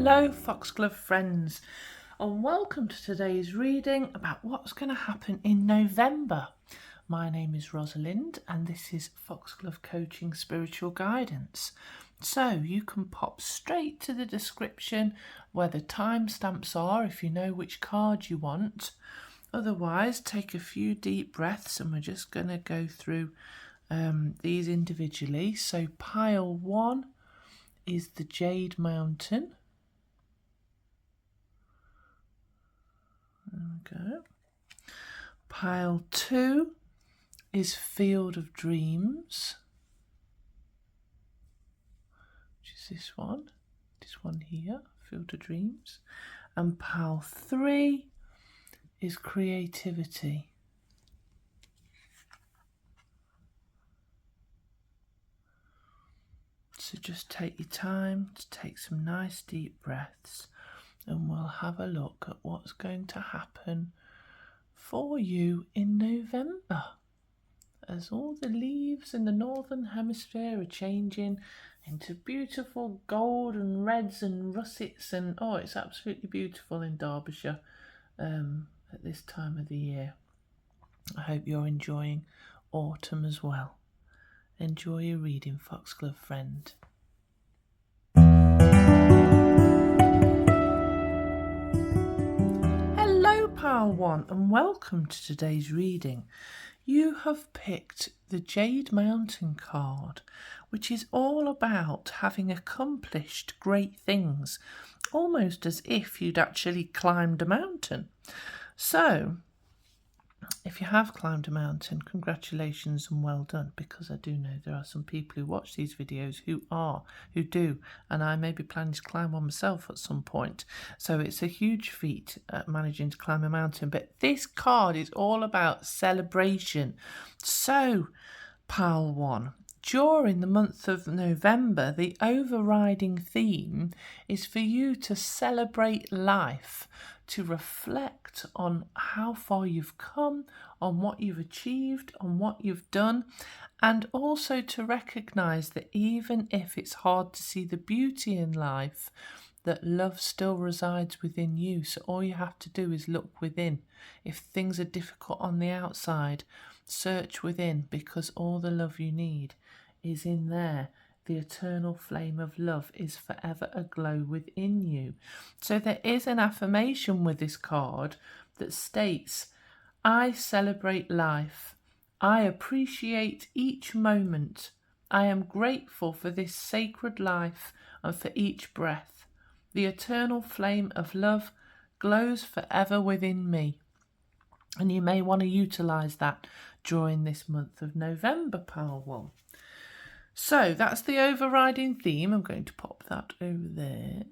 Hello Foxglove friends, and welcome to today's reading about what's going to happen in November. My name is Rosalind and this is Foxglove Coaching Spiritual Guidance. So you can pop straight to the description where the timestamps are if you know which card you want. Otherwise, take a few deep breaths and we're just going to go through these individually. So pile 1 is the Jade Mountain. There we go. Pile 2 is Field of Dreams, which is this one here, Field of Dreams. And pile 3 is Creativity. So just take your time to take some nice deep breaths and we'll have a look at what's going to happen for you in November as all the leaves in the northern hemisphere are changing into beautiful gold and reds and russets, and it's absolutely beautiful in Derbyshire at this time of the year. I hope you're enjoying autumn as well. Enjoy your reading, Foxglove friend. Hello, Pile 1, and welcome to today's reading. You have picked the Jade Mountain card, which is all about having accomplished great things, almost as if you'd actually climbed a mountain. So, if you have climbed a mountain, congratulations and well done, because I do know there are some people who watch these videos who do, and I may be planning to climb one myself at some point. So it's a huge feat at managing to climb a mountain, but this card is all about celebration. So, Pile 1, during the month of November, the overriding theme is for you to celebrate life, to reflect on how far you've come, on what you've achieved, on what you've done, and also to recognise that even if it's hard to see the beauty in life, that love still resides within you. So all you have to do is look within. If things are difficult on the outside, search within, because all the love you need is in there. The eternal flame of love is forever aglow within you. So there is an affirmation with this card that states, I celebrate life. I appreciate each moment. I am grateful for this sacred life and for each breath. The eternal flame of love glows forever within me. And you may want to utilise that during this month of November, Pile 1. So that's the overriding theme. I'm going to pop that over there.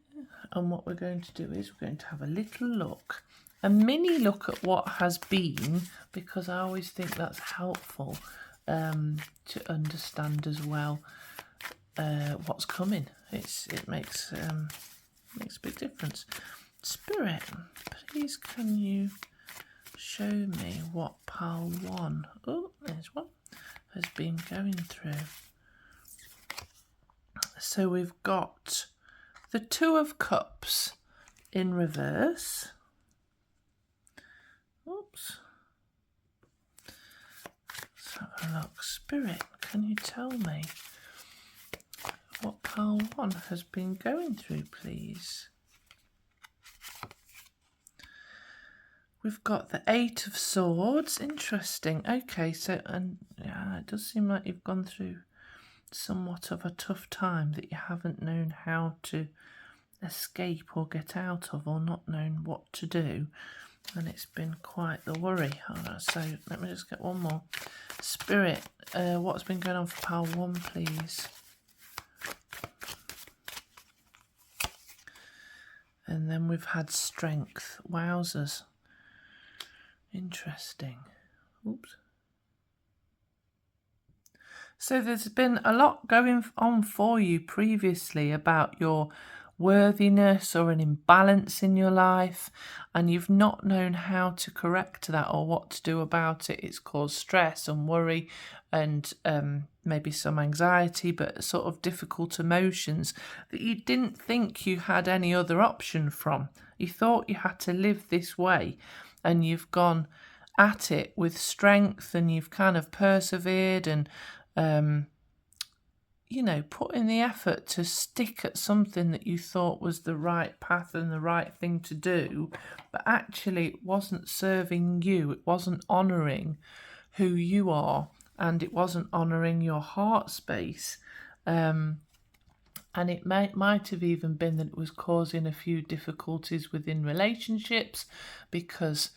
And what we're going to do is we're going to have a little look, a mini look at what has been, because I always think that's helpful to understand as well what's coming. It makes a big difference. Spirit, please can you show me what Pile 1, there's one, has been going through. So we've got the Two of Cups in reverse. Oops. Let's have a look. Spirit, can you tell me what Pile 1 has been going through, please? We've got the Eight of Swords. Interesting. Okay, so it does seem like you've gone through somewhat of a tough time that you haven't known how to escape or get out of, or not known what to do, and it's been quite the worry. So let me just get one more. Spirit, what's been going on for Pile 1, please? And then we've had Strength. Wowzers. Interesting. Oops. So there's been a lot going on for you previously about your unworthiness or an imbalance in your life, and you've not known how to correct that or what to do about it. It's caused stress and worry and maybe some anxiety, but sort of difficult emotions that you didn't think you had any other option from. You thought you had to live this way, and you've gone at it with strength, and you've kind of persevered and put in the effort to stick at something that you thought was the right path and the right thing to do, but actually it wasn't serving you. It wasn't honouring who you are, and it wasn't honouring your heart space. And it might have even been that it was causing a few difficulties within relationships, because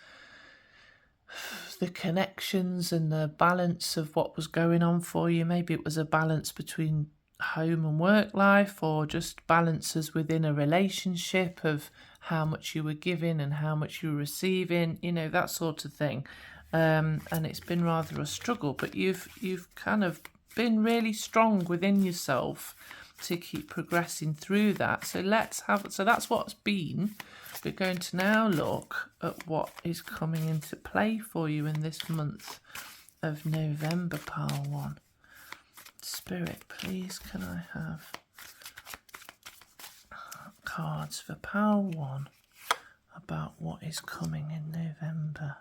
the connections and the balance of what was going on for you. Maybe it was a balance between home and work life, or just balances within a relationship of how much you were giving and how much you were receiving, that sort of thing. And it's been rather a struggle, but you've kind of been really strong within yourself to keep progressing through that. So that's what's been. We're going to now look at what is coming into play for you in this month of November, Pile 1. Spirit, please, can I have cards for Pile 1 about what is coming in November?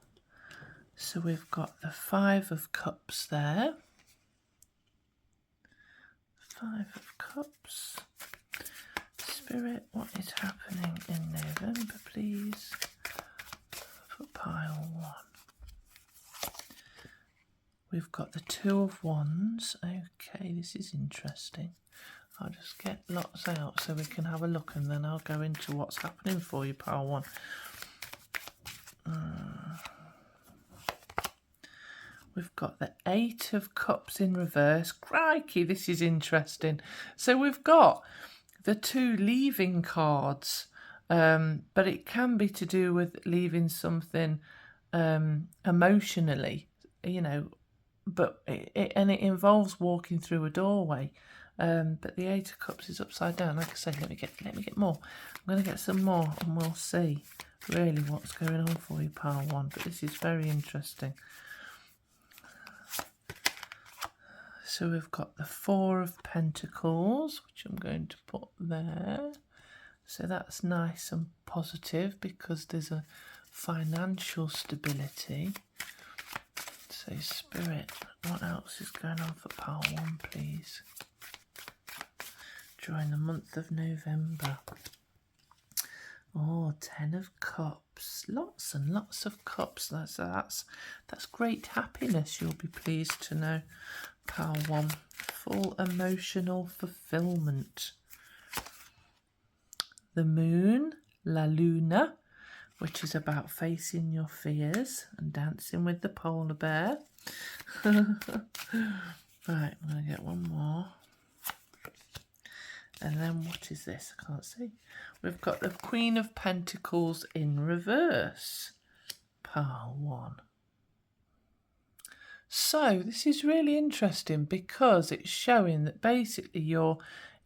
So we've got the 5 of Cups there. 5 of Cups. Spirit, what is happening in November, please, for Pile 1? We've got the 2 of Wands. Okay, this is interesting. I'll just get lots out so we can have a look, and then I'll go into what's happening for you, Pile 1. We've got the 8 of Cups in reverse. Crikey, this is interesting. So we've got the 2 leaving cards, but it can be to do with leaving something emotionally, but it involves walking through a doorway. But the 8 of Cups is upside down. Like I say, let me get more. I'm going to get some more, and we'll see really what's going on for you, Pile 1. But this is very interesting. So we've got the 4 of Pentacles, which I'm going to put there. So that's nice and positive because there's a financial stability. So Spirit, what else is going on for Pile 1, please? During the month of November. Oh, 10 of Cups. Lots and lots of cups. That's great happiness, you'll be pleased to know. Pile 1, full emotional fulfillment. The Moon, La Luna, which is about facing your fears and dancing with the polar bear. Right, I'm going to get one more. And then what is this? I can't see. We've got the Queen of Pentacles in reverse. Pile 1. So this is really interesting because it's showing that basically you're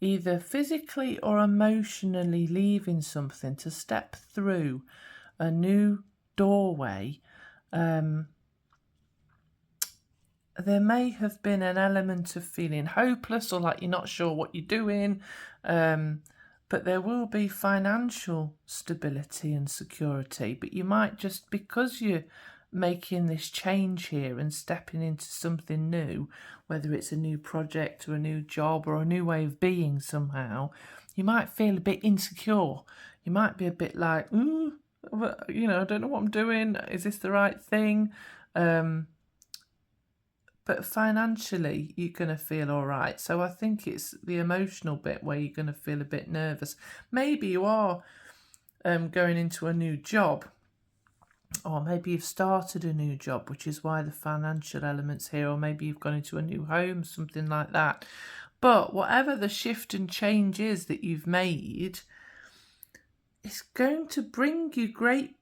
either physically or emotionally leaving something to step through a new doorway. There may have been an element of feeling hopeless or like you're not sure what you're doing, but there will be financial stability and security. But you might just, because you're making this change here and stepping into something new, whether it's a new project or a new job or a new way of being somehow, you might feel a bit insecure. You might be a bit like, I don't know what I'm doing. Is this the right thing? But financially, you're going to feel all right. So I think it's the emotional bit where you're going to feel a bit nervous. Maybe you are going into a new job, or maybe you've started a new job, which is why the financial element's here, or maybe you've gone into a new home, something like that. But whatever the shift and change is that you've made, it's going to bring you great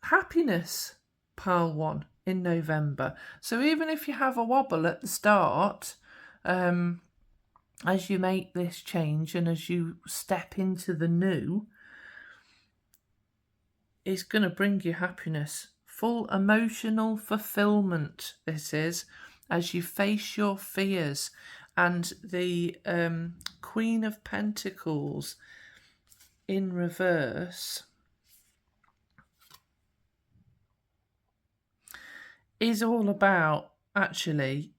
happiness, Pile 1, in November. So even if you have a wobble at the start, as you make this change and as you step into the new, is going to bring you happiness, full emotional fulfillment. This is as you face your fears. And the Queen of Pentacles in reverse is all about actually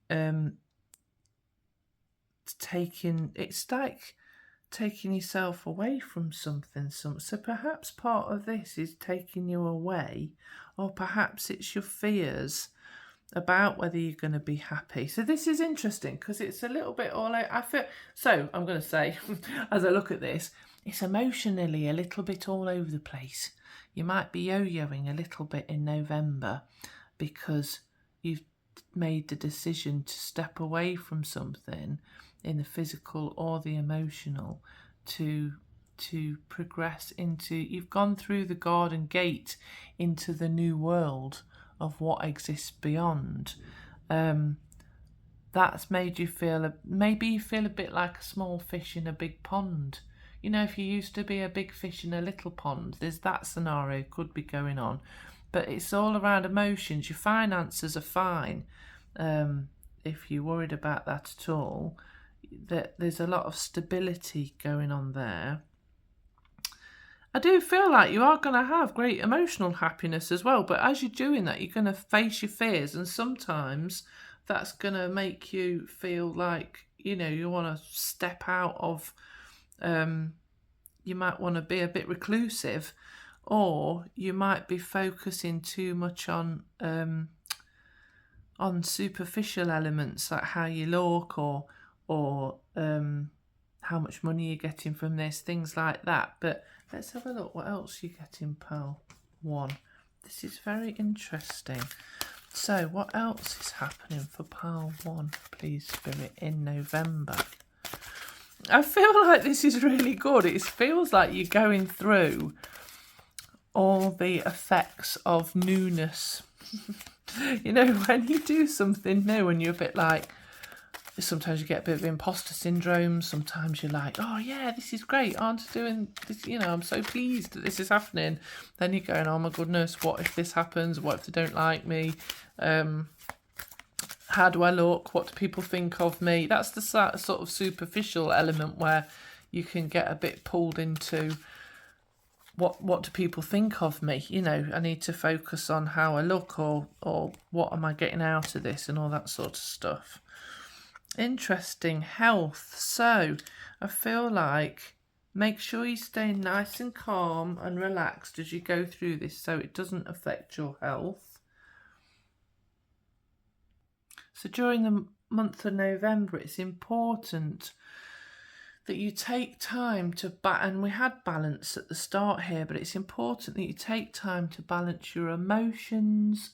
it's like taking yourself away from something. So perhaps part of this is taking you away, or perhaps it's your fears about whether you're going to be happy. So this is interesting because it's a little bit all out. I feel so. I'm going to say, as I look at this, it's emotionally a little bit all over the place. You might be yo-yoing a little bit in November because you've made the decision to step away from something in the physical or the emotional to progress into, you've gone through the garden gate into the new world of what exists beyond. That's made you feel, maybe you feel a bit like a small fish in a big pond. You know, if you used to be a big fish in a little pond, there's that scenario could be going on. But it's all around emotions. Your finances are fine. If you're worried about that at all, that there's a lot of stability going on there. I do feel like you are going to have great emotional happiness as well, but as you're doing that, you're going to face your fears, and sometimes that's going to make you feel like, you know, you want to step out of, you might want to be a bit reclusive, or you might be focusing too much on superficial elements like how you look or how much money you're getting from this, things like that. But let's have a look what else you get in Pile 1. This is very interesting. So what else is happening for Pile 1, please, Spirit, in November? I feel like this is really good. It feels like you're going through all the effects of newness. You know, when you do something new and you're a bit like, sometimes you get a bit of imposter syndrome. Sometimes you're like, oh yeah, this is great. Aren't I doing this? You know, I'm so pleased that this is happening. Then you're going, oh my goodness, what if this happens? What if they don't like me? How do I look? What do people think of me? That's the sort of superficial element where you can get a bit pulled into what do people think of me? You know, I need to focus on how I look, or what am I getting out of this, and all that sort of stuff. Interesting. Health. So I feel like make sure you stay nice and calm and relaxed as you go through this so it doesn't affect your health. So during the month of November, it's important that you take time to and we had balance at the start here, but it's important that you take time to balance your emotions,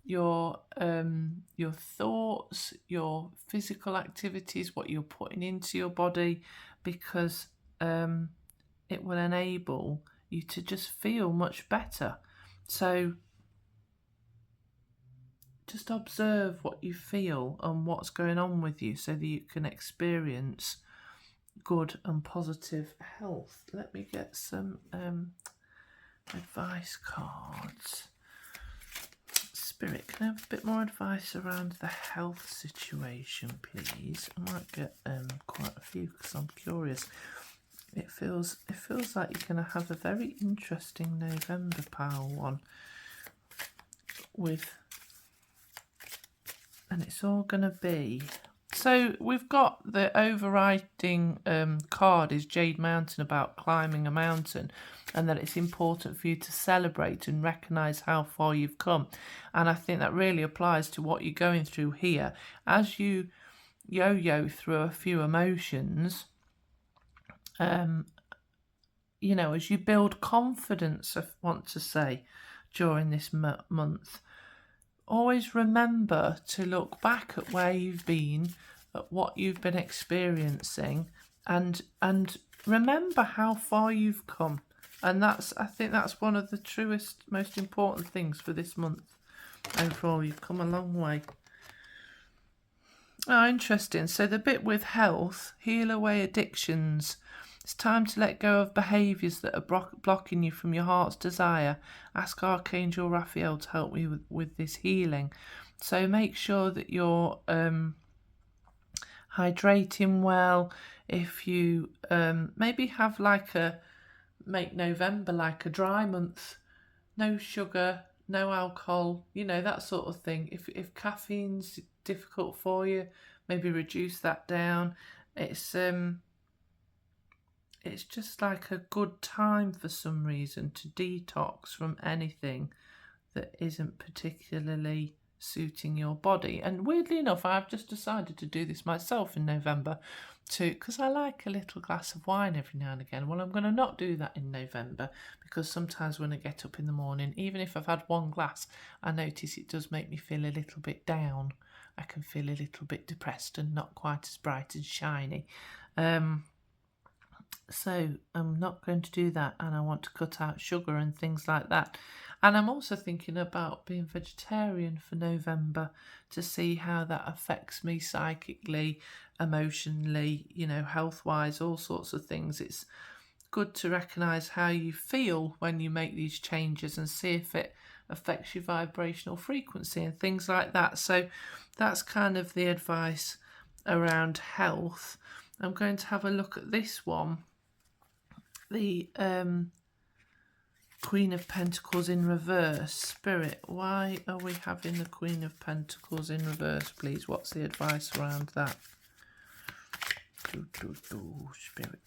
your thoughts, your physical activities, what you're putting into your body, because it will enable you to just feel much better. So just observe what you feel and what's going on with you so that you can experience good and positive health. Let me get some advice cards. Spirit, can I have a bit more advice around the health situation, please? I might get quite a few because I'm curious. It feels like you're going to have a very interesting November, Pile 1, and it's all going to be. So we've got the overriding card is Jade Mountain, about climbing a mountain, and that it's important for you to celebrate and recognise how far you've come. And I think that really applies to what you're going through here. As you yo-yo through a few emotions, you know, as you build confidence, I want to say, during this month, always remember to look back at where you've been, at what you've been experiencing, and remember how far you've come. And I think that's one of the truest, most important things for this month. Overall, you've come a long way. Oh, interesting. So the bit with health, heal away addictions. It's time to let go of behaviours that are blocking you from your heart's desire. Ask Archangel Raphael to help you with this healing. So make sure that you're hydrating well. If you maybe have make November like a dry month, no sugar, no alcohol, that sort of thing. If caffeine's difficult for you, maybe reduce that down. It's just like a good time for some reason to detox from anything that isn't particularly suiting your body. And weirdly enough, I've just decided to do this myself in November because I like a little glass of wine every now and again. Well, I'm going to not do that in November because sometimes when I get up in the morning, even if I've had one glass, I notice it does make me feel a little bit down. I can feel a little bit depressed and not quite as bright and shiny. So I'm not going to do that, and I want to cut out sugar and things like that. And I'm also thinking about being vegetarian for November to see how that affects me psychically, emotionally, health-wise, all sorts of things. It's good to recognise how you feel when you make these changes and see if it affects your vibrational frequency and things like that. So that's kind of the advice around health. I'm going to have a look at this one. The Queen of Pentacles in reverse. Spirit, why are we having the Queen of Pentacles in reverse, please? What's the advice around that? Spirit,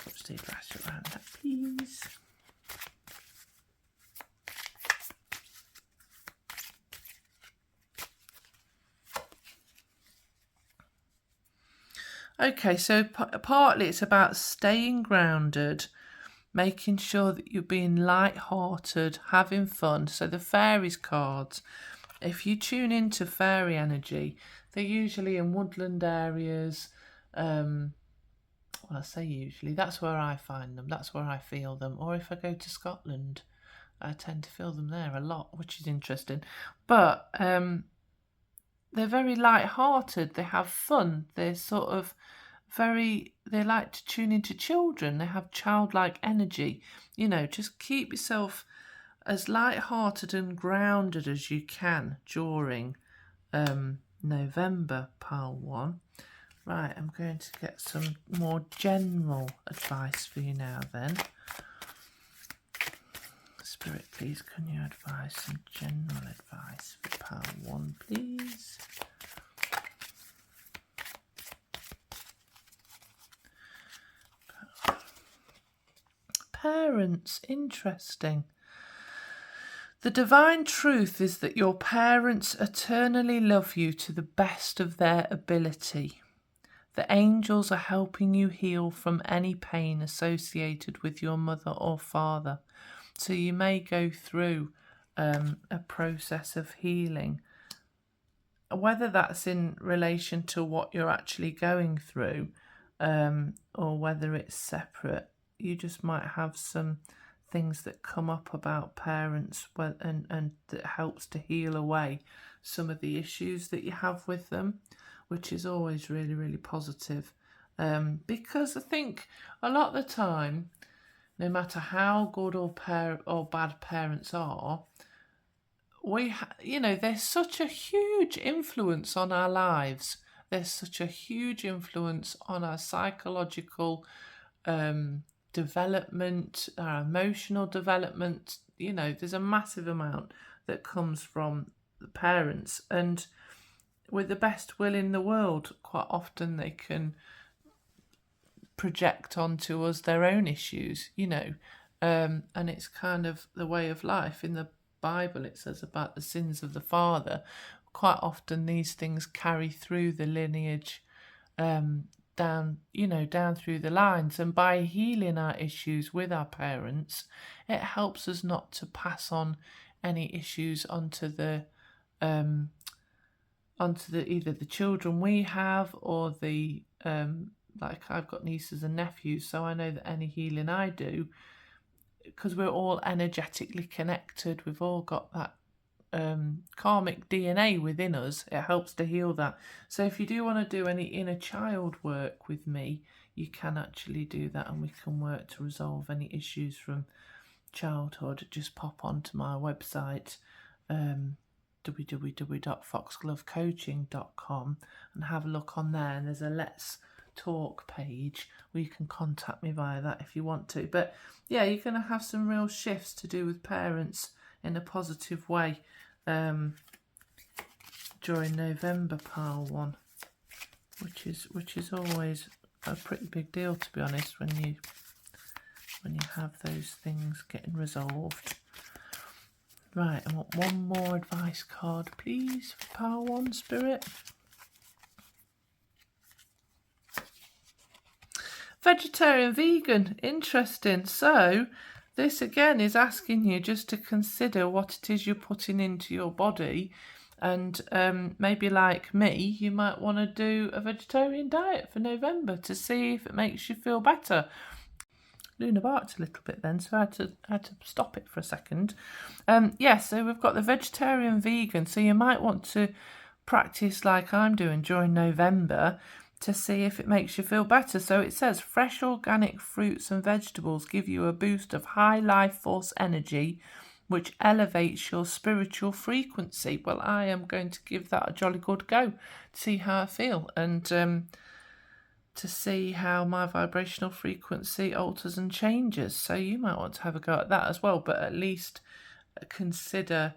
what's the advice around that, please? Okay, so partly it's about staying grounded, making sure that you're being light-hearted, having fun. So the fairies cards, if you tune into fairy energy, they're usually in woodland areas. Well, I say usually, that's where I find them, that's where I feel them. Or if I go to Scotland, I tend to feel them there a lot, which is interesting. But they're very light-hearted, they have fun, they're sort of they like to tune into children, they have childlike energy. Just keep yourself as light-hearted and grounded as you can during November, pile 1. Right, I'm going to get some more general advice for you now then. Spirit, please, can you advise some general advice for pile 1, please? Parents, interesting. The divine truth is that your parents eternally love you to the best of their ability. The angels are helping you heal from any pain associated with your mother or father. So you may go through a process of healing. Whether that's in relation to what you're actually going through or whether it's separate, you just might have some things that come up about parents and that helps to heal away some of the issues that you have with them, which is always really, really positive. Because I think a lot of the time, no matter how good or bad parents are, there's such a huge influence on our lives. There's such a huge influence on our psychological development, our emotional development. There's a massive amount that comes from the parents, and with the best will in the world, quite often they can project onto us their own issues, and it's kind of the way of life. In the Bible, it says about the sins of the father. Quite often these things carry through the lineage, down through the lines, and by healing our issues with our parents, it helps us not to pass on any issues onto the either the children we have or the like I've got nieces and nephews, so I know that any healing I do, because we're all energetically connected, we've all got that karmic DNA within us. It helps to heal that. So if you do want to do any inner child work with me, you can actually do that, and we can work to resolve any issues from childhood. Just pop onto my website, www.foxglovecoaching.com, and have a look on there, and there's a Let's Talk page where you can contact me via that if you want to. But yeah, you're going to have some real shifts to do with parents in a positive way during November, pile 1, which is always a pretty big deal, to be honest, when you have those things getting resolved. Right, I want one more advice card, please, for pile 1, Spirit. Vegetarian, vegan, interesting. So this again is asking you just to consider what it is you're putting into your body, and maybe like me, you might want to do a vegetarian diet for November to see if it makes you feel better. Luna barked a little bit then, so I had to stop it for a second. So we've got the vegetarian, vegan, so you might want to practice like I'm doing during November to see if it makes you feel better. So it says fresh organic fruits and vegetables give you a boost of high life force energy, which elevates your spiritual frequency. Well, I am going to give that a jolly good go to see how I feel, and to see how my vibrational frequency alters and changes. So you might want to have a go at that as well, but at least consider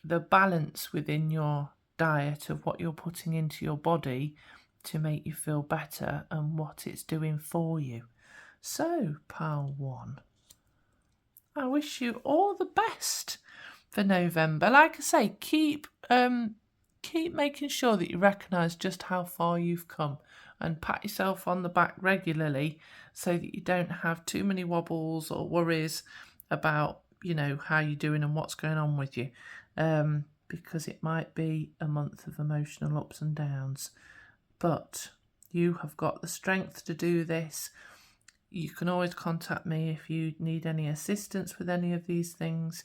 the balance within your diet of what you're putting into your body to make you feel better and what it's doing for you. So, pile 1, I wish you all the best for November. Like I say, keep making sure that you recognise just how far you've come, and pat yourself on the back regularly so that you don't have too many wobbles or worries about, how you're doing and what's going on with you, because it might be a month of emotional ups and downs. But you have got the strength to do this. You can always contact me if you need any assistance with any of these things,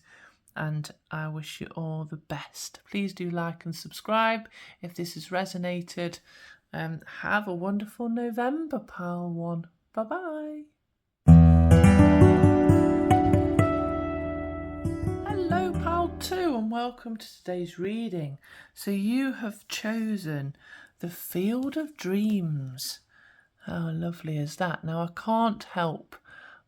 and I wish you all the best. Please do like and subscribe if this has resonated. Have a wonderful November, pile 1. Bye-bye. Hello, pile 2, and welcome to today's reading. So you have chosen The Field of Dreams. How lovely is that? Now, I can't help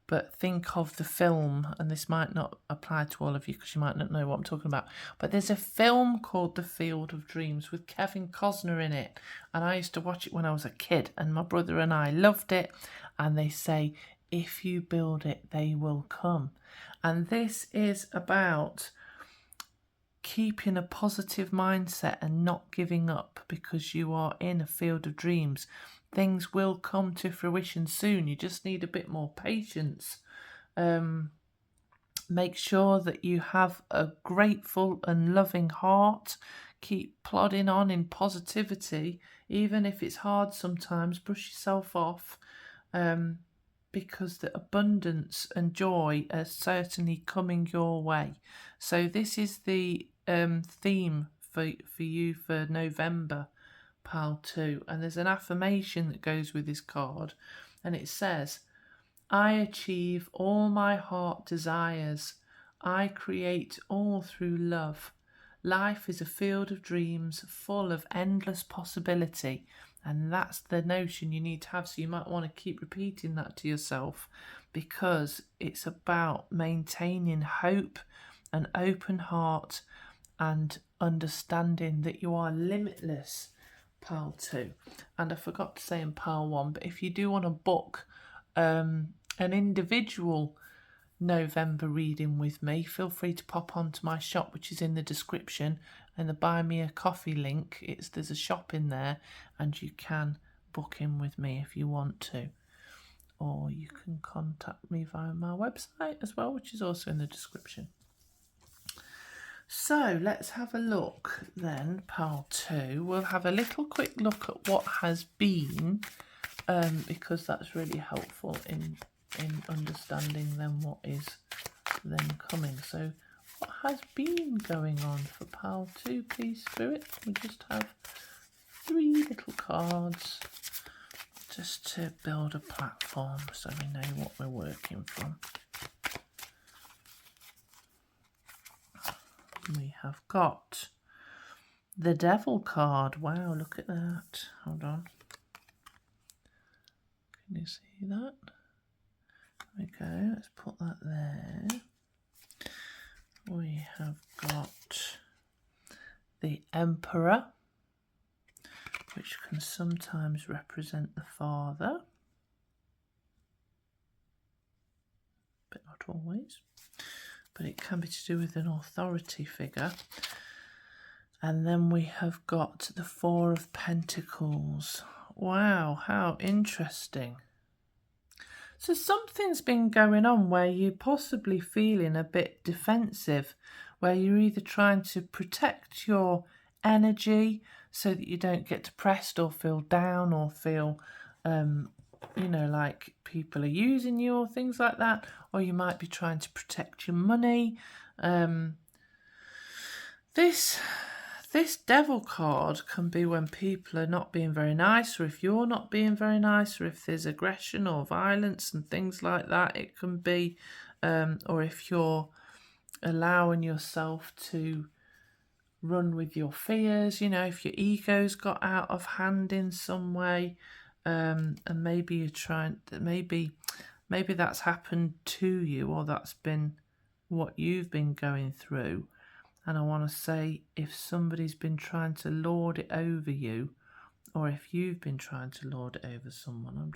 but think of the film, and this might not apply to all of you because you might not know what I'm talking about, but there's a film called The Field of Dreams with Kevin Costner in it, and I used to watch it when I was a kid, and my brother and I loved it, and they say, if you build it, they will come. And this is about keeping a positive mindset and not giving up, because you are in a field of dreams. Things will come to fruition soon. You just need a bit more patience. Make sure that you have a grateful and loving heart. Keep plodding on in positivity, even if it's hard sometimes. Brush yourself off, because the abundance and joy are certainly coming your way. So this is the theme for you for November, pile 2, and there's an affirmation that goes with this card, and it says, I achieve all my heart desires. I create all through love. Life is a field of dreams full of endless possibility. And that's the notion you need to have. So you might want to keep repeating that to yourself, because it's about maintaining hope, an open heart, and understanding that you are limitless, pile 2. And I forgot to say in pile 1, but if you do want to book an individual November reading with me, feel free to pop onto my shop, which is in the description, and the Buy Me a Coffee link. There's a shop in there, and you can book in with me if you want to, or you can contact me via my website as well, which is also in the description. So let's have a look then, pile 2. We'll have a little quick look at what has been, because that's really helpful in understanding then what is then coming. So what has been going on for pile 2, please, Spirit? We just have 3 little cards just to build a platform so we know what we're working from. We have got the Devil card. Wow, look at that. Hold on. Can you see that? There we go. Let's put that there. We have got the Emperor, which can sometimes represent the father, but not always. But it can be to do with an authority figure. And then we have got the Four of Pentacles. Wow, how interesting. So something's been going on where you're possibly feeling a bit defensive, where you're either trying to protect your energy so that you don't get depressed or feel down or feel, you know, like people are using you or things like that, or you might be trying to protect your money. This Devil card can be when people are not being very nice, or if you're not being very nice, or if there's aggression or violence and things like that. It can be, or if you're allowing yourself to run with your fears, you know, if your ego's got out of hand in some way, and maybe you're trying, maybe that's happened to you, or that's been what you've been going through. And I want to say, if somebody's been trying to lord it over you, or if you've been trying to lord it over someone, I'm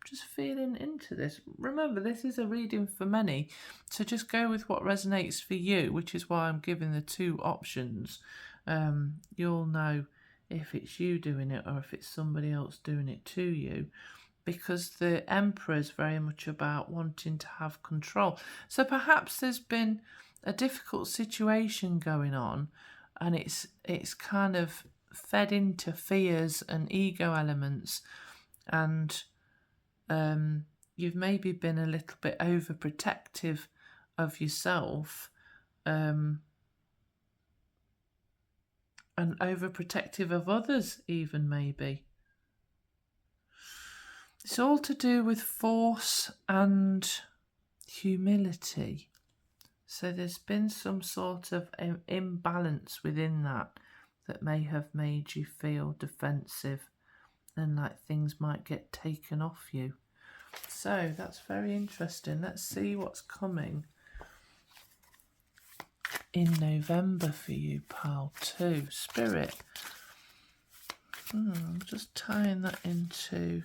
just feeling into this. Remember, this is a reading for many, so just go with what resonates for you, which is why I'm giving the 2 options. You'll know if it's you doing it or if it's somebody else doing it to you, because the Emperor is very much about wanting to have control. So perhaps there's been a difficult situation going on, and it's kind of fed into fears and ego elements, and you've maybe been a little bit overprotective of yourself, and overprotective of others even, maybe. It's all to do with force and humility. So there's been some sort of imbalance within that may have made you feel defensive and like things might get taken off you. So that's very interesting. Let's see what's coming in November for you, pile 2. Spirit. I'm just tying that into...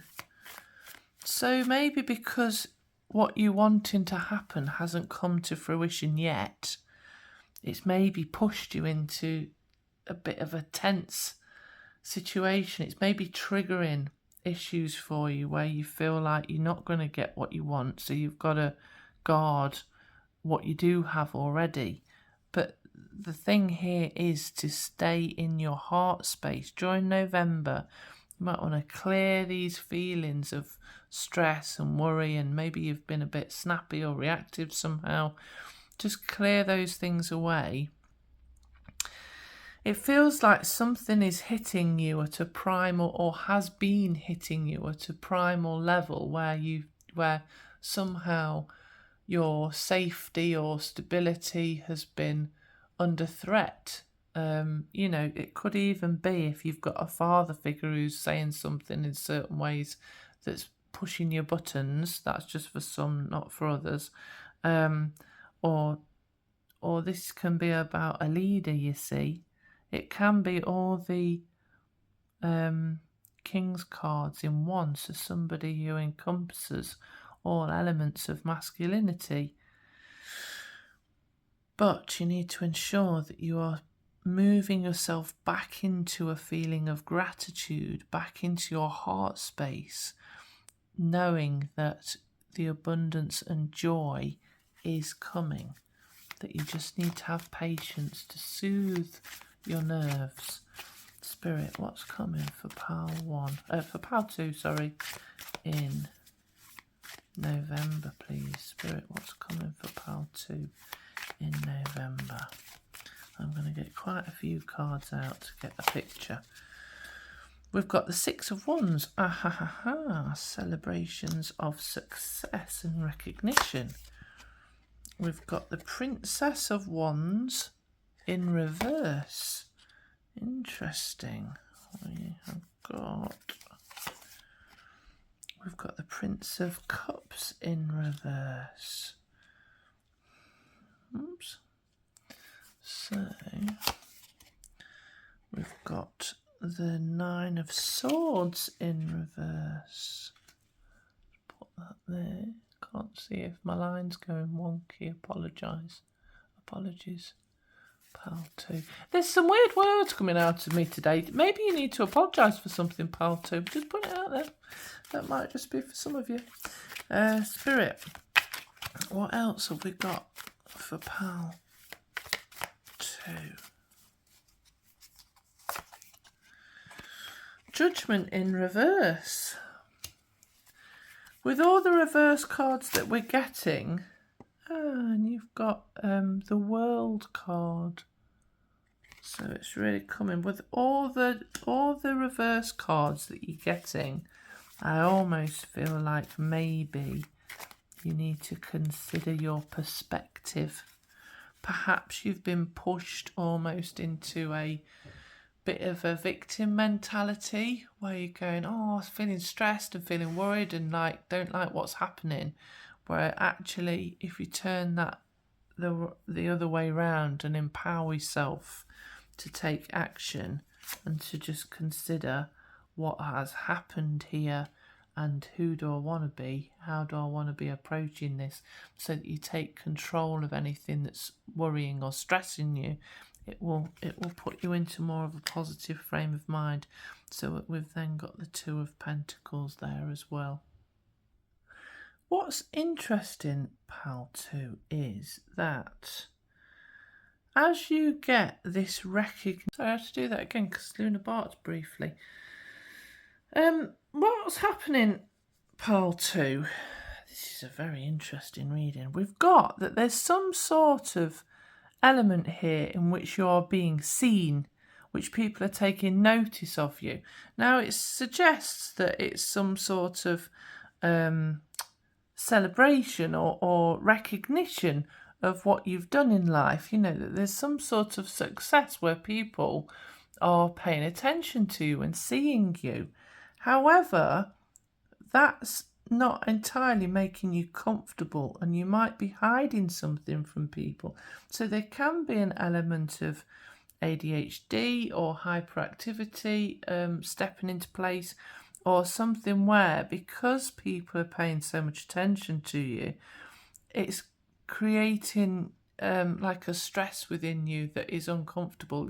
So maybe because what you're wanting to happen hasn't come to fruition yet, it's maybe pushed you into a bit of a tense situation. It's maybe triggering issues for you where you feel like you're not going to get what you want, so you've got to guard what you do have already. But the thing here is to stay in your heart space. During November, you might want to clear these feelings of stress and worry, and maybe you've been a bit snappy or reactive somehow. Just clear those things away. It feels like something is hitting you at a primal, or has been hitting you at a primal level, where somehow your safety or stability has been under threat. You know, it could even be if you've got a father figure who's saying something in certain ways that's pushing your buttons. That's just for some, not for others. Or this can be about a leader, you see. It can be all the King's cards in one, so somebody who encompasses all elements of masculinity. But you need to ensure that you are moving yourself back into a feeling of gratitude, back into your heart space, knowing that the abundance and joy is coming, that you just need to have patience to soothe your nerves. Spirit, what's coming for pile 2, in November, please? Spirit, what's coming for pile 2 in November. I'm going to get quite a few cards out to get a picture. We've got the Six of Wands. Celebrations of success and recognition. We've got the Princess of Wands in reverse. Interesting. We've got the Prince of Cups in reverse. Oops. So we've got the Nine of Swords in reverse. Put that there. Can't see if my line's going wonky. Apologies. Pal 2. There's some weird words coming out of me today. Maybe you need to apologise for something, Pal 2. Just put it out there. That might just be for some of you. Spirit. What else have we got for Pal 2? Judgment in reverse. With all the reverse cards that we're getting, and you've got the World card. So it's really coming with all the reverse cards that you're getting. I almost feel like maybe you need to consider your perspective. Perhaps you've been pushed almost into a bit of a victim mentality where you're going, oh, I was feeling stressed and feeling worried and don't like what's happening. Where actually, if you turn that the other way round and empower yourself to take action and to just consider what has happened here and who do I want to be, how do I want to be approaching this, so that you take control of anything that's worrying or stressing you, it will put you into more of a positive frame of mind. So we've then got the Two of Pentacles there as well. What's interesting, Pal 2, is that as you get this recognition... Sorry, I have to do that again because Luna barked briefly. What's happening, Pal 2? This is a very interesting reading. We've got that there's some sort of element here in which you're being seen, which people are taking notice of you. Now, it suggests that it's some sort of celebration or recognition of what you've done in life. You know, that there's some sort of success where people are paying attention to you and seeing you. However, that's not entirely making you comfortable, and you might be hiding something from people. So there can be an element of ADHD or hyperactivity stepping into place, or something where, because people are paying so much attention to you, it's creating like a stress within you that is uncomfortable.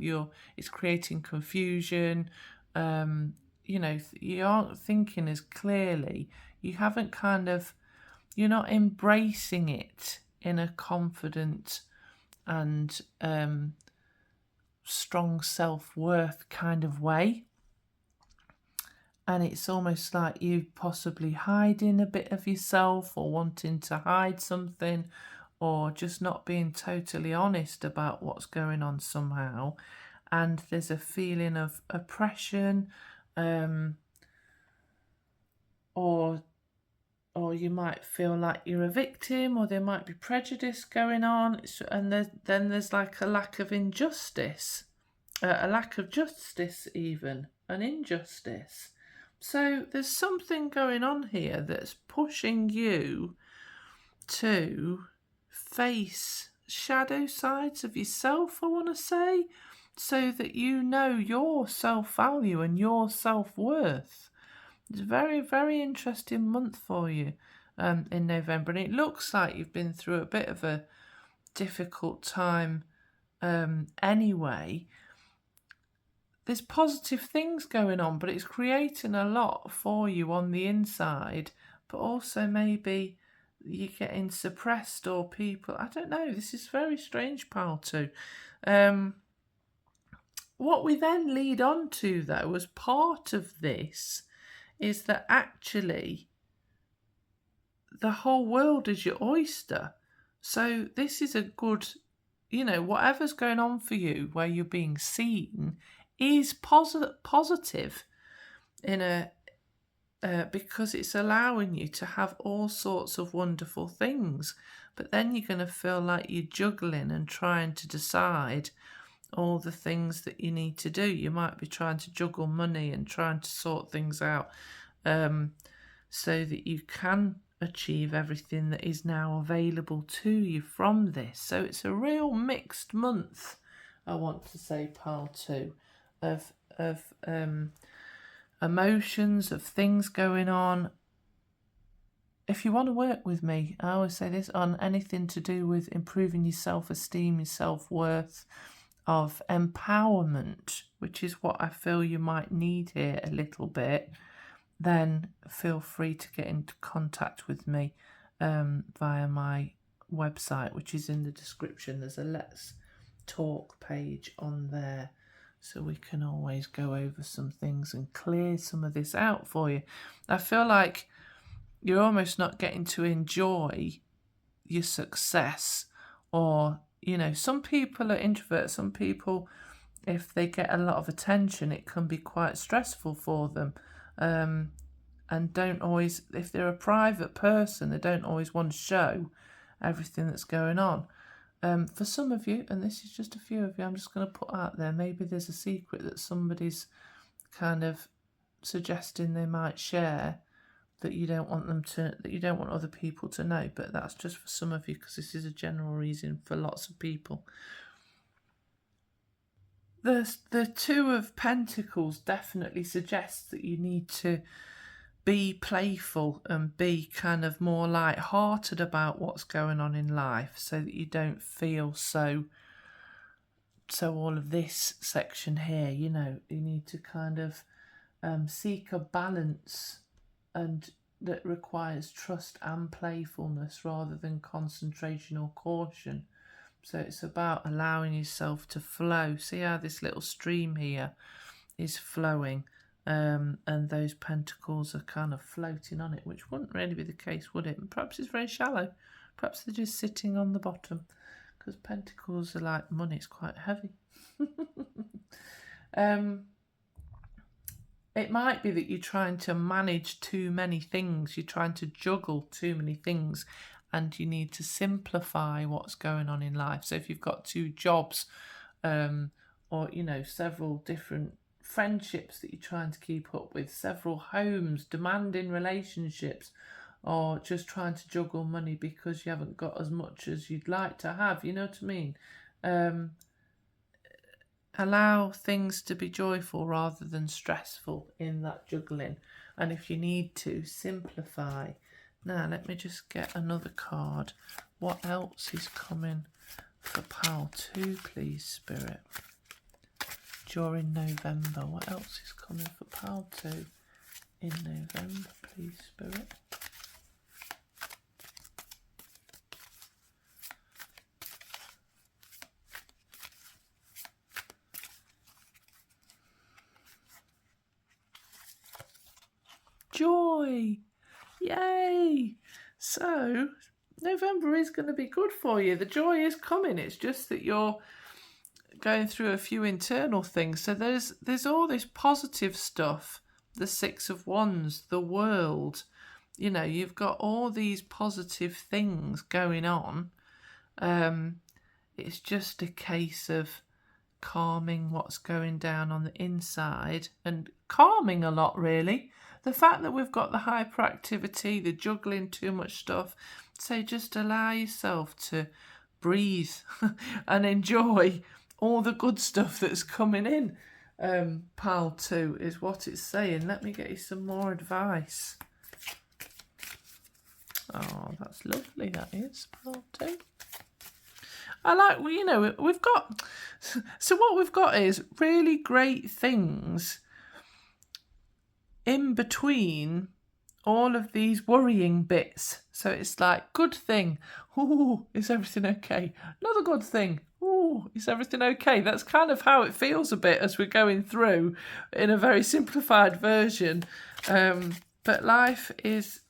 It's creating confusion. You know, you aren't thinking as clearly. You haven't you're not embracing it in a confident and strong self-worth kind of way. And it's almost like you possibly hiding a bit of yourself, or wanting to hide something, or just not being totally honest about what's going on somehow. And there's a feeling of oppression, or you might feel like you're a victim, or there might be prejudice going on, and then there's like a lack of injustice, a lack of justice, even an injustice. So there's something going on here that's pushing you to face shadow sides of yourself, I want to say, so that you know your self-value and your self-worth. It's a very, very interesting month for you in November, and it looks like you've been through a bit of a difficult time anyway. There's positive things going on, but it's creating a lot for you on the inside, but also maybe you're getting suppressed, or people, I don't know, this is very strange, Pal 2. What we then lead on to, though, as part of this, is that actually the whole world is your oyster. So this is a good you know, whatever's going on for you where you're being seen is positive in a because it's allowing you to have all sorts of wonderful things. But then you're going to feel like you're juggling and trying to decide all the things that you need to do. You might be trying to juggle money and trying to sort things out so that you can achieve everything that is now available to you from this. So it's a real mixed month, I want to say, pile 2, of emotions, of things going on. If you want to work with me, I always say this, on anything to do with improving your self-esteem, your self-worth, of empowerment, which is what I feel you might need here a little bit, then feel free to get into contact with me via my website, which is in the description. There's a Let's Talk page on there, so we can always go over some things and clear some of this out for you. I feel like you're almost not getting to enjoy your success, or, you know, some people are introverts. Some people, if they get a lot of attention, it can be quite stressful for them. And don't always, if they're a private person, they don't always want to show everything that's going on. For some of you, and this is just a few of you, I'm just going to put out there, maybe there's a secret that somebody's kind of suggesting they might share that you don't want them to, that you don't want other people to know. But that's just for some of you, because this is a general reason for lots of people. The Two of Pentacles definitely suggests that you need to be playful and be kind of more light-hearted about what's going on in life, so that you don't feel so all of this section here, you know, you need to kind of seek a balance, and that requires trust and playfulness rather than concentration or caution. So it's about allowing yourself to flow. See how this little stream here is flowing, and those pentacles are kind of floating on it, which wouldn't really be the case, would it? And perhaps it's very shallow. Perhaps they're just sitting on the bottom, because pentacles are like money, it's quite heavy. It might be that you're trying to manage too many things, you're trying to juggle too many things, and you need to simplify what's going on in life. So if you've got 2 jobs, or, you know, several different friendships that you're trying to keep up with, several homes, demanding relationships, or just trying to juggle money because you haven't got as much as you'd like to have, you know what I mean? Allow things to be joyful rather than stressful in that juggling. And if you need to, simplify. Now, let me just get another card. What else is coming for pile 2, please, Spirit? During November, what else is coming for pile 2 in November, please, Spirit? Joy! Yay! So, November is going to be good for you. The joy is coming. It's just that you're going through a few internal things. So there's all this positive stuff. The 6 of Wands, the world. You know, you've got all these positive things going on. It's just a case of calming what's going down on the inside, and calming a lot, really. The fact that we've got the hyperactivity, the juggling too much stuff, so just allow yourself to breathe and enjoy all the good stuff that's coming in. Pile 2 is what it's saying. Let me get you some more advice. Oh, that's lovely, that is, pile 2. I like, well, you know, we've got, so what we've got is really great things in between all of these worrying bits. So it's like, good thing, ooh, is everything okay? Another good thing, ooh, is everything okay? That's kind of how it feels a bit as we're going through in a very simplified version. But life is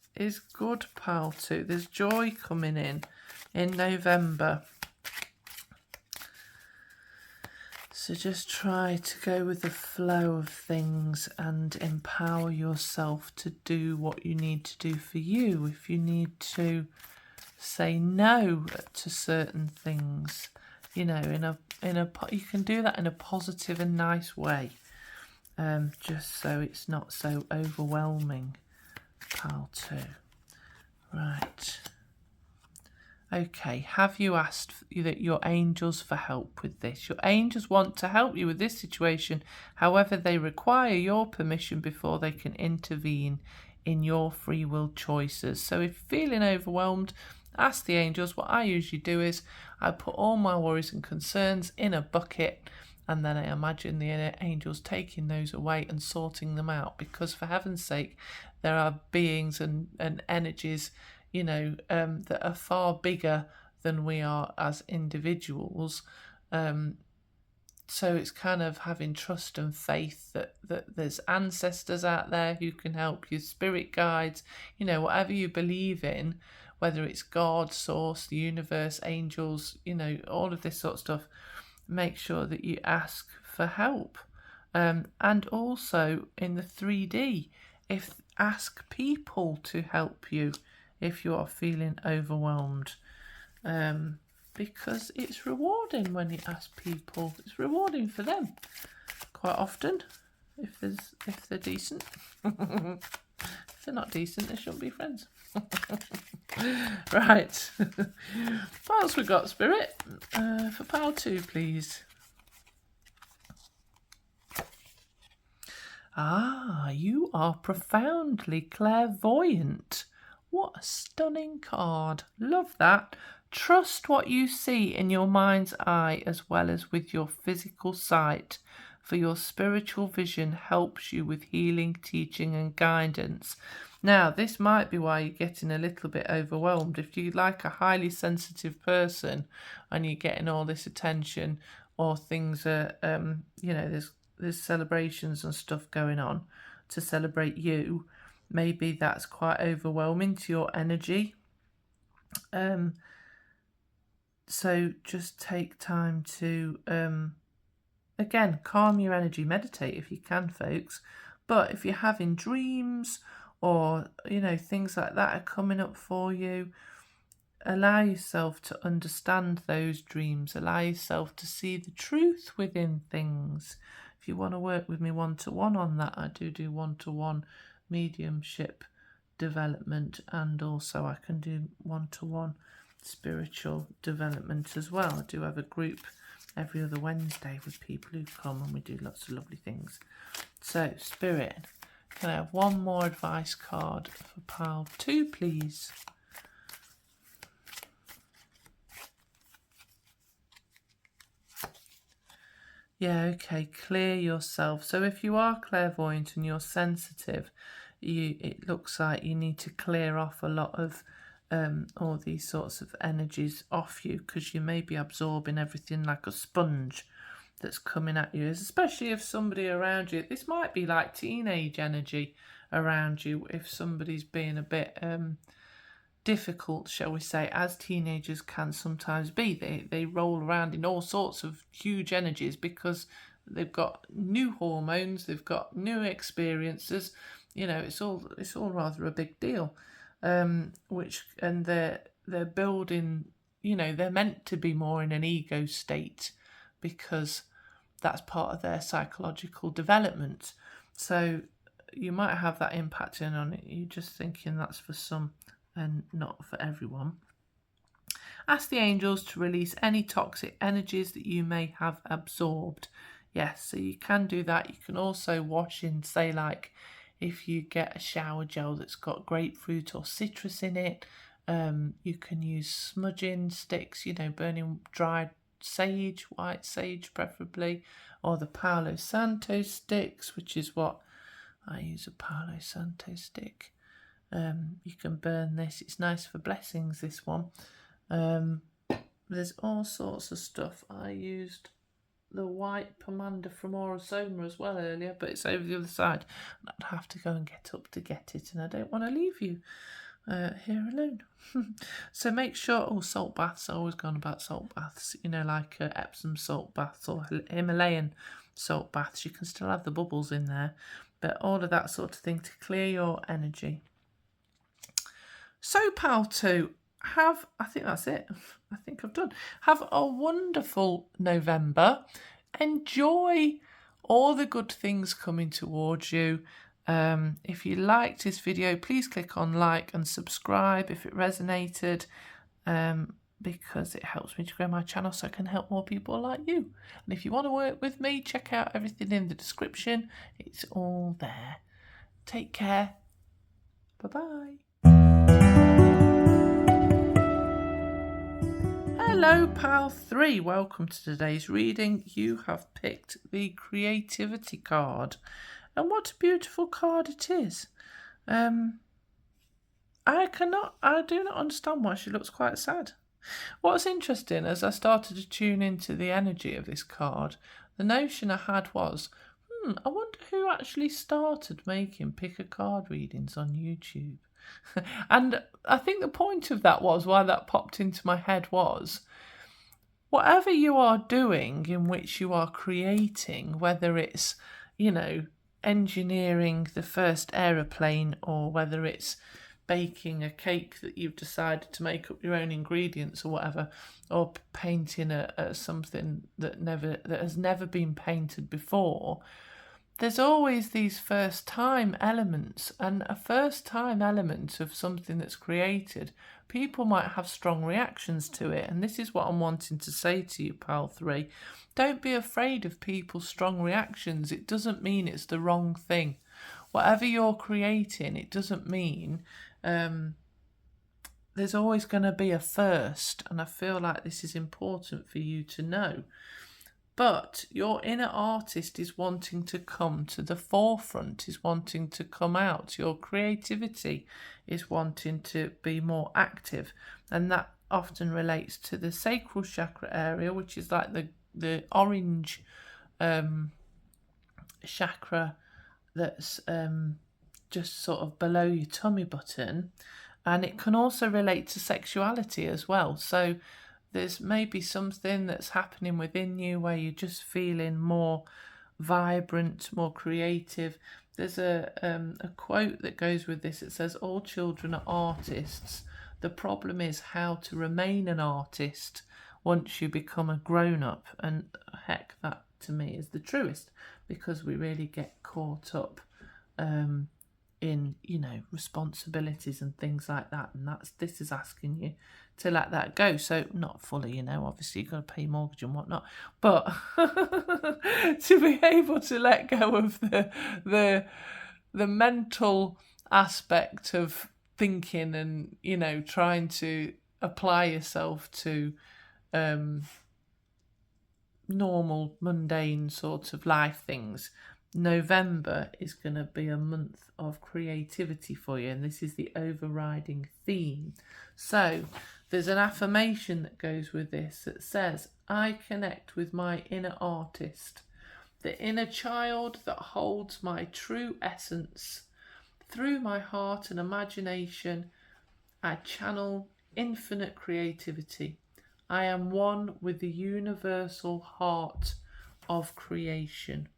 good, pile 2. There's joy coming in November. So just try to go with the flow of things and empower yourself to do what you need to do for you. If you need to say no to certain things, you know, you can do that in a positive and nice way, just so it's not so overwhelming. Pile 2. Right. Okay, have you asked your angels for help with this? Your angels want to help you with this situation. However, they require your permission before they can intervene in your free will choices. So if feeling overwhelmed, ask the angels. What I usually do is I put all my worries and concerns in a bucket, and then I imagine the angels taking those away and sorting them out, because for heaven's sake, there are beings and energies, you know, that are far bigger than we are as individuals. So it's kind of having trust and faith that there's ancestors out there who can help you, spirit guides, you know, whatever you believe in, whether it's God, source, the universe, angels, you know, all of this sort of stuff. Make sure that you ask for help. And also in the 3D, ask people to help you if you are feeling overwhelmed, because it's rewarding when you ask people. It's rewarding for them quite often if they're decent. If they're not decent, they shouldn't be friends. Right. What else we got, Spirit? For pile 2, please. You are profoundly clairvoyant. What a stunning card. Love that. Trust what you see in your mind's eye as well as with your physical sight, for your spiritual vision helps you with healing, teaching and guidance. Now, this might be why you're getting a little bit overwhelmed. If you're like a highly sensitive person and you're getting all this attention, or things are, you know, there's celebrations and stuff going on to celebrate you, maybe that's quite overwhelming to your energy. So just take time to, again, calm your energy, meditate if you can, folks. But if you're having dreams or, you know, things like that are coming up for you, allow yourself to understand those dreams. Allow yourself to see the truth within things. If you want to work with me one-to-one on that, I do one-to-one mediumship development, and also I can do one-to-one spiritual development as well. I do have a group every other Wednesday with people who come, and we do lots of lovely things. So, Spirit, can I have one more advice card for pile 2, please? Yeah, okay, clear yourself. So if you are clairvoyant and you're sensitive, it looks like you need to clear off a lot of all these sorts of energies off you, because you may be absorbing everything like a sponge that's coming at you, especially if somebody around you, this might be like teenage energy around you, if somebody's being a bit difficult, shall we say, as teenagers can sometimes be. They roll around in all sorts of huge energies because they've got new hormones, they've got new experiences, you know, it's all rather a big deal. And they're building, you know, they're meant to be more in an ego state because that's part of their psychological development. So you might have that impacting on it. You're just thinking that's for some and not for everyone. Ask the angels to release any toxic energies that you may have absorbed. Yes, so you can do that. You can also wash in, say, like if you get a shower gel that's got grapefruit or citrus in it, you can use smudging sticks, you know, burning dried sage, white sage preferably, or the Palo Santo sticks, which is what I use, a Palo Santo stick. You can burn this. It's nice for blessings, this one. There's all sorts of stuff. I used the white pomander from Orosoma as well earlier, but it's over the other side. I'd have to go and get up to get it, and I don't want to leave you here alone. So make sure, salt baths, I always gone about salt baths, like Epsom salt baths or Himalayan salt baths. You can still have the bubbles in there, but all of that sort of thing to clear your energy. So pal 2, I think that's it. I think I've done. Have a wonderful November. Enjoy all the good things coming towards you. If you liked this video, please click on like and subscribe if it resonated, because it helps me to grow my channel so I can help more people like you. And if you want to work with me, check out everything in the description. It's all there. Take care. Bye-bye. Hello, pal 3. Welcome to today's reading. You have picked the creativity card. And what a beautiful card it is. I do not understand why she looks quite sad. What's interesting, as I started to tune into the energy of this card, the notion I had was, I wonder who actually started making pick a card readings on YouTube. And I think the point of that was, why that popped into my head was, whatever you are doing in which you are creating, whether it's, engineering the first aeroplane, or whether it's baking a cake that you've decided to make up your own ingredients or whatever, or painting something that has never been painted before, there's always these first time elements, and a first time element of something that's created, people might have strong reactions to it. And this is what I'm wanting to say to you, pal 3. Don't be afraid of people's strong reactions. It doesn't mean it's the wrong thing. Whatever you're creating, it doesn't mean there's always going to be a first. And I feel like this is important for you to know. But your inner artist is wanting to come to the forefront, is wanting to come out. Your creativity is wanting to be more active. And that often relates to the sacral chakra area, which is like the orange chakra that's just sort of below your tummy button. And it can also relate to sexuality as well. So there's maybe something that's happening within you where you're just feeling more vibrant, more creative. There's a quote that goes with this. It says, all children are artists. The problem is how to remain an artist once you become a grown-up. And heck, that to me is the truest, because we really get caught up in, responsibilities and things like that. And this is asking you to let that go. So not fully, obviously you've got to pay your mortgage and whatnot, but to be able to let go of the mental aspect of thinking and, trying to apply yourself to normal, mundane sort of life things. November is going to be a month of creativity for you, and this is the overriding theme. So there's an affirmation that goes with this that says, I connect with my inner artist, the inner child that holds my true essence. Through my heart and imagination, I channel infinite creativity. I am one with the universal heart of creation.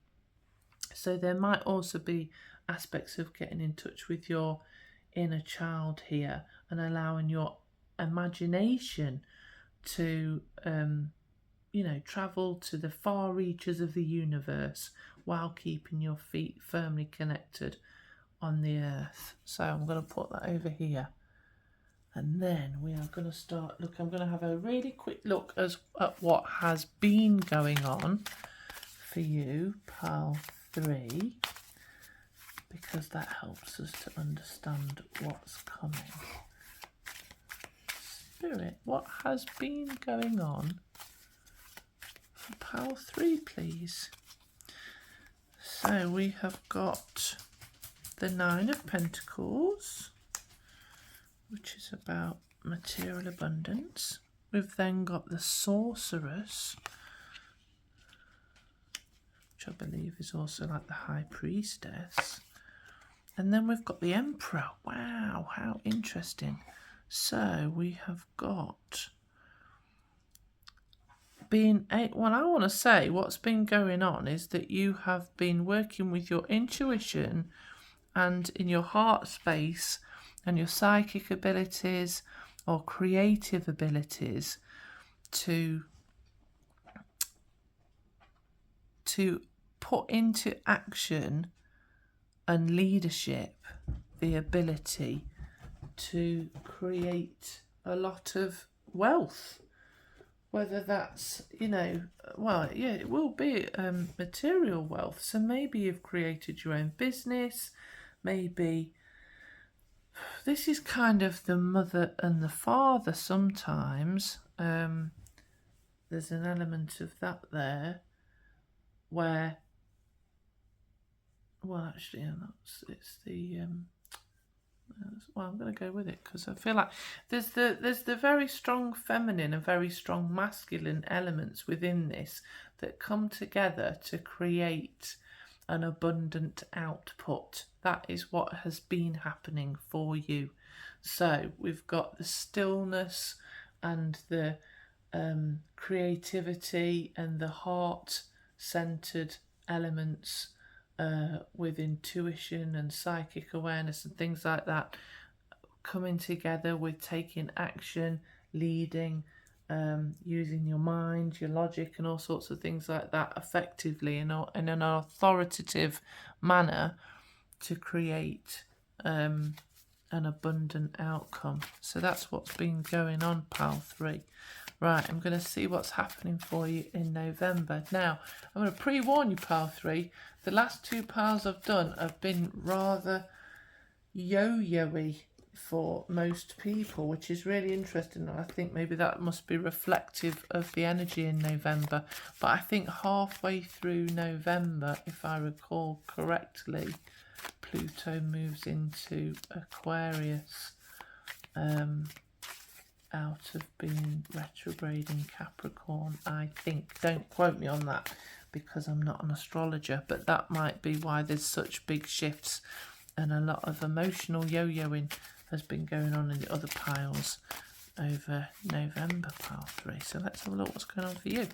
So there might also be aspects of getting in touch with your inner child here and allowing your imagination to, travel to the far reaches of the universe while keeping your feet firmly connected on the earth. So I'm going to put that over here. And then we are going to start, I'm going to have a really quick look at what has been going on for you, pal 3, because that helps us to understand what's coming. Spirit, what has been going on for pal 3, please? So we have got the 9 of Pentacles, which is about material abundance. We've then got the Sorceress, which I believe is also like the High Priestess. And then we've got the Emperor. Wow, how interesting. So we have got well, I want to say what's been going on is that you have been working with your intuition and in your heart space and your psychic abilities or creative abilities to put into action and leadership the ability to create a lot of wealth. Whether that's, well, yeah, it will be material wealth. So maybe you've created your own business. Maybe this is kind of the mother and the father sometimes. There's an element of that there where, well, actually, it's the... well, I'm going to go with it because I feel like there's the very strong feminine and very strong masculine elements within this that come together to create an abundant output. That is what has been happening for you. So we've got the stillness and the creativity and the heart-centered elements with intuition and psychic awareness and things like that coming together with taking action, leading, using your mind, your logic and all sorts of things like that effectively in an authoritative manner to create an abundant outcome. So that's what's been going on, pile 3. Right, I'm going to see what's happening for you in November. Now, I'm going to pre-warn you, pile 3. The last 2 piles I've done have been rather yo-yo-y for most people, which is really interesting. And I think maybe that must be reflective of the energy in November. But I think halfway through November, if I recall correctly, Pluto moves into Aquarius, out of being retrograde in Capricorn, I think. Don't quote me on that because I'm not an astrologer, but that might be why there's such big shifts and a lot of emotional yo-yoing has been going on in the other piles over November, pile 3. So let's have a look what's going on for you.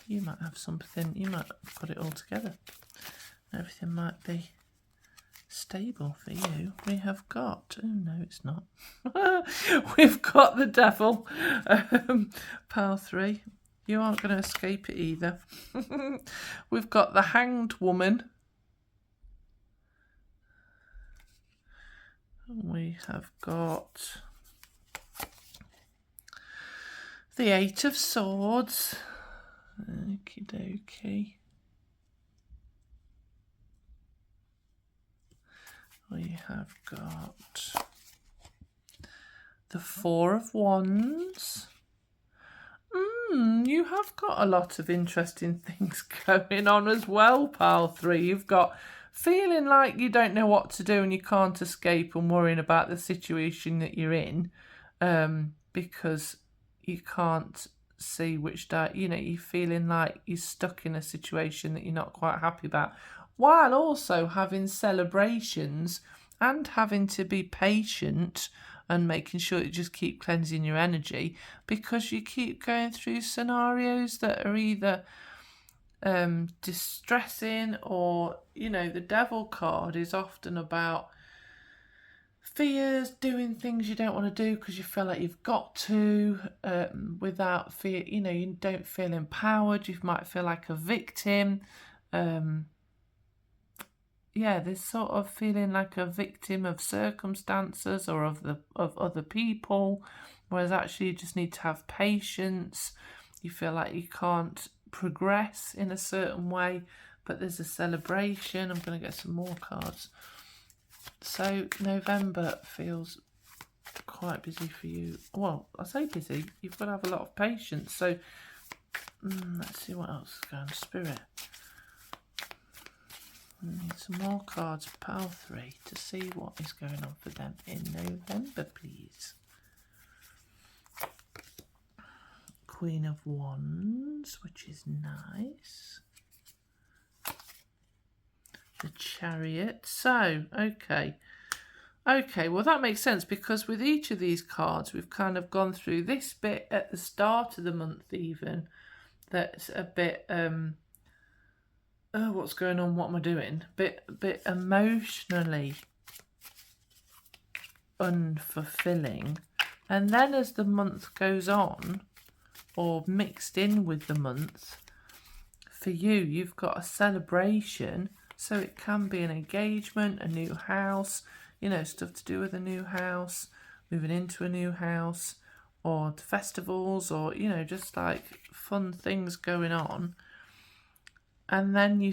You might have something, you might have got it all together. Everything might be stable for you. We have got, oh no it's not, we've got the Devil, pile 3. You aren't going to escape it either. We've got the Hanged Woman. We have got the 8 of Swords. Okie dokie. We have got the 4 of Wands. You have got a lot of interesting things going on as well, pile 3. You've got feeling like you don't know what to do and you can't escape and worrying about the situation that you're in because you can't see which you're feeling like you're stuck in a situation that you're not quite happy about, while also having celebrations and having to be patient and making sure you just keep cleansing your energy because you keep going through scenarios that are either distressing or, the Devil card is often about fears, doing things you don't want to do because you feel like you've got to without fear. You don't feel empowered. You might feel like a victim. There's sort of feeling like a victim of circumstances or of other people, whereas actually you just need to have patience. You feel like you can't progress in a certain way, but there's a celebration. I'm going to get some more cards. So November feels quite busy for you. Well, I say busy. You've got to have a lot of patience. So let's see what else is going on. Spirit. I need some more cards, pile 3, to see what is going on for them in November, please. Queen of Wands, which is nice. the Chariot. So, okay, well that makes sense, because with each of these cards we've kind of gone through this bit at the start of the month, even that's a bit oh, what's going on, what am I doing, bit emotionally unfulfilling. And then as the month goes on, or mixed in with the month, for you've got a celebration. So it can be an engagement, a new house, stuff to do with a new house, moving into a new house, or festivals, or just like fun things going on. And then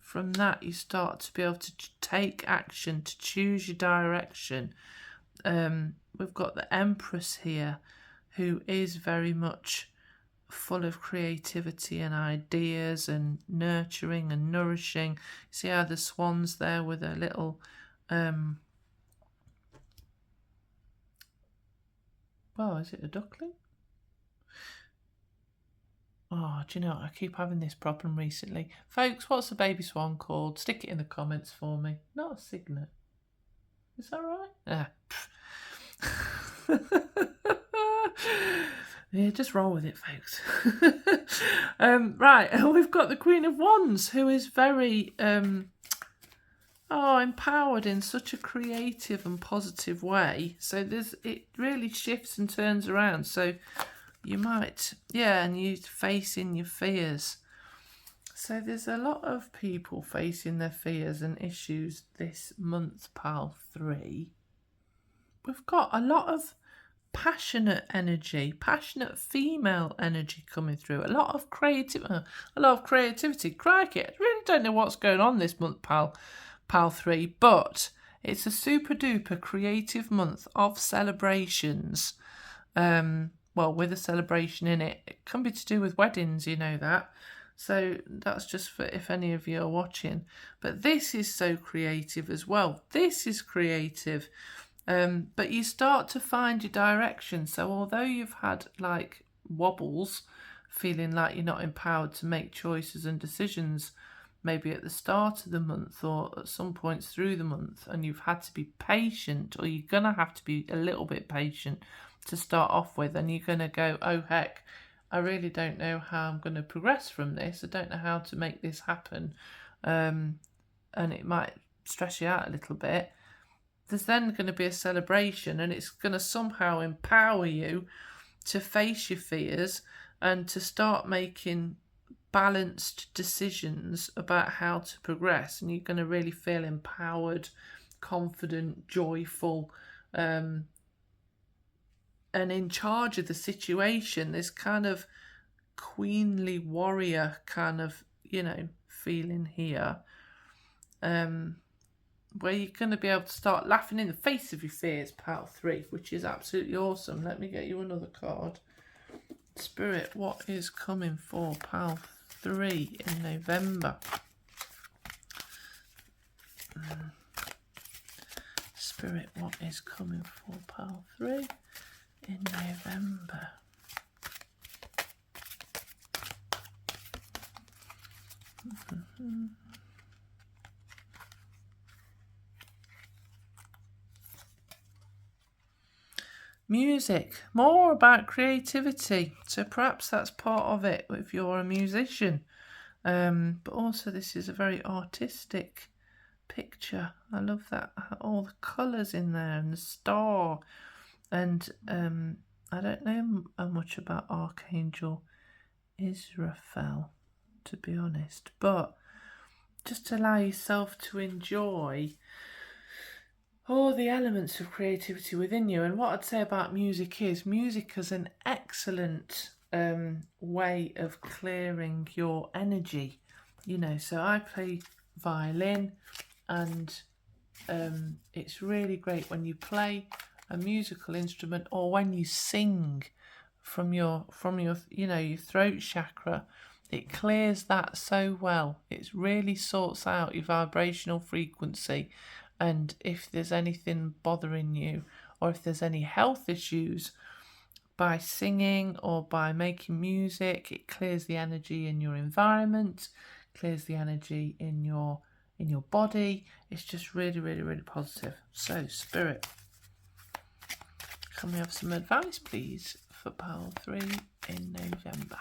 from that you start to be able to take action, to choose your direction. We've got the Empress here, who is very much full of creativity and ideas and nurturing and nourishing. See how the swan's there with a little well, is it a duckling? Oh, do you know, I keep having this problem recently. Folks, what's the baby swan called? Stick it in the comments for me. Not a cygnet. Is that right? Yeah, just roll with it, folks. Right, and we've got the Queen of Wands, who is very empowered in such a creative and positive way. So it really shifts and turns around. So you might, and you're facing your fears. So there's a lot of people facing their fears and issues this month, pal 3. We've got a lot of passionate energy, passionate female energy coming through. A lot of creativity. Crikey, I really don't know what's going on this month, pal 3, but it's a super duper creative month of celebrations. Well, with a celebration in it. It can be to do with weddings, you know that. So that's just for if any of you are watching. But this is so creative as well. This is creative. But you start to find your direction. So although you've had like wobbles, feeling like you're not empowered to make choices and decisions, maybe at the start of the month or at some points through the month, and you've had to be patient, or you're going to have to be a little bit patient to start off with, and you're going to go, oh heck, I really don't know how I'm going to progress from this. I don't know how to make this happen. And it might stress you out a little bit. There's then going to be a celebration, and it's going to somehow empower you to face your fears and to start making balanced decisions about how to progress. And you're going to really feel empowered, confident, joyful, and in charge of the situation. This kind of queenly warrior kind of, feeling here, where you're going to be able to start laughing in the face of your fears, pal 3, which is absolutely awesome. Let me get you another card. Spirit, what is coming for pal 3 in November? Spirit, what is coming for pal 3 in November? Music, more about creativity. So perhaps that's part of it if you're a musician. But also this is a very artistic picture. I love that, all the colours in there and the star. And I don't know much about Archangel Israfel, to be honest, but just allow yourself to enjoy all the elements of creativity within you. And what I'd say about music is an excellent way of clearing your energy. So I play violin, and it's really great when you play a musical instrument, or when you sing from your your throat chakra. It clears that so well. It really sorts out your vibrational frequency, and if there's anything bothering you, or if there's any health issues, by singing or by making music, it clears the energy in your environment, clears the energy in your body. It's just really, really, really positive. So, Spirit, can we have some advice, please, for pile 3 in November?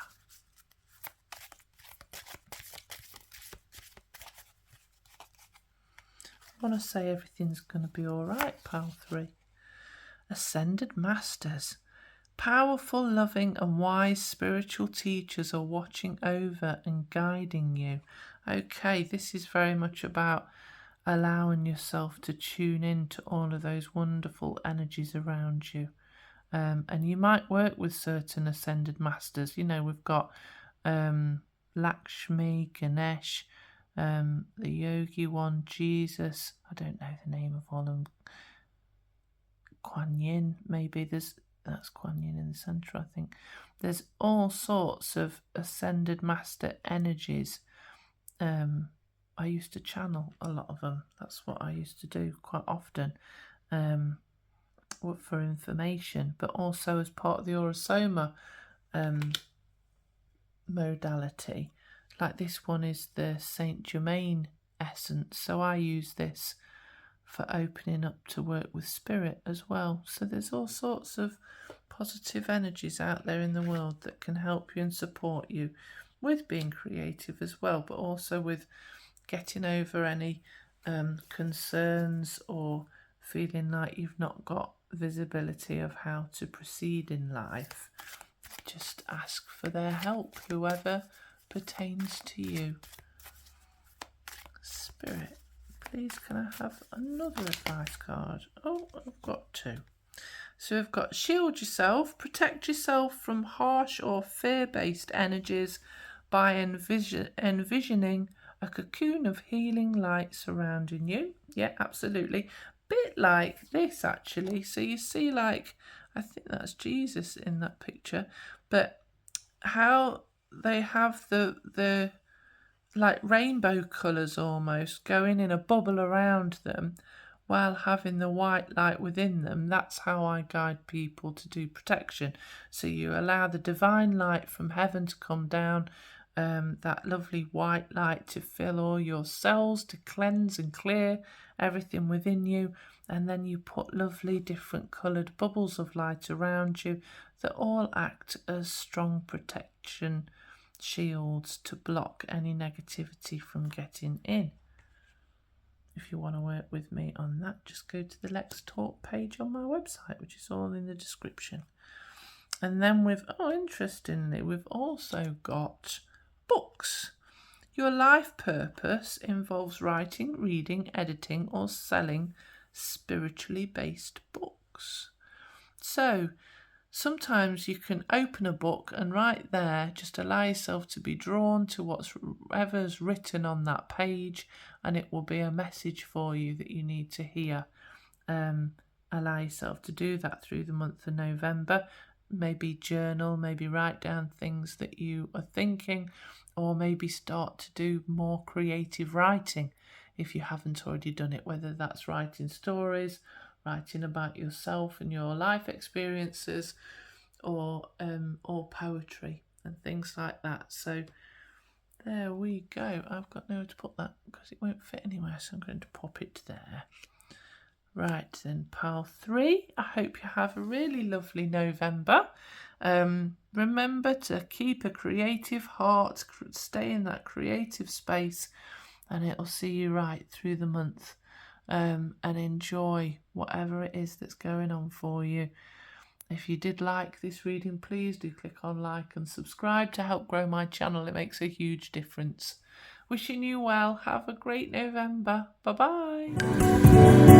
I want to say everything's going to be all right, pile 3. Ascended Masters. Powerful, loving and wise spiritual teachers are watching over and guiding you. Okay, this is very much about allowing yourself to tune in to all of those wonderful energies around you. And you might work with certain ascended masters. You know, we've got Lakshmi, Ganesh, the yogi one, Jesus. I don't know the name of all of them. Kuan Yin, maybe. That's Kuan Yin in the centre, I think. There's all sorts of ascended master energies. I used to channel a lot of them. That's what I used to do quite often, for information, but also as part of the Orosoma modality. Like this one is the Saint Germain essence, so I use this for opening up to work with spirit as well. So there's all sorts of positive energies out there in the world that can help you and support you with being creative as well, but also with getting over any concerns or feeling like you've not got visibility of how to proceed in life. Just ask for their help, whoever pertains to you. Spirit, please can I have another advice card? Oh, I've got 2. So we've got shield yourself, protect yourself from harsh or fear-based energies by envisioning a cocoon of healing light surrounding you. Yeah, absolutely. Bit like this, actually. So you see, like, I think that's Jesus in that picture, but how they have the like rainbow colours almost going in a bubble around them while having the white light within them. That's how I guide people to do protection. So you allow the divine light from heaven to come down, that lovely white light to fill all your cells, to cleanse and clear everything within you, and then you put lovely different coloured bubbles of light around you that all act as strong protection shields to block any negativity from getting in. If you want to work with me on that, just go to the Let's Talk page on my website, which is all in the description. And then interestingly, we've also got books. Your life purpose involves writing, reading, editing, or selling spiritually based books. So sometimes you can open a book and right there just allow yourself to be drawn to whatever's written on that page, and it will be a message for you that you need to hear. Allow yourself to do that through the month of November. Maybe journal, maybe write down things that you are thinking, or maybe start to do more creative writing if you haven't already done it, whether that's writing stories, writing about yourself and your life experiences, or poetry and things like that. So there we go. I've got nowhere to put that because it won't fit anywhere, so I'm going to pop it there. Right then, pile 3. I hope you have a really lovely November. Remember to keep a creative heart, stay in that creative space, and it'll see you right through the month. And enjoy whatever it is that's going on for you. If you did like this reading, please do click on like and subscribe to help grow my channel. It makes a huge difference. Wishing you well. Have a great November. Bye-bye.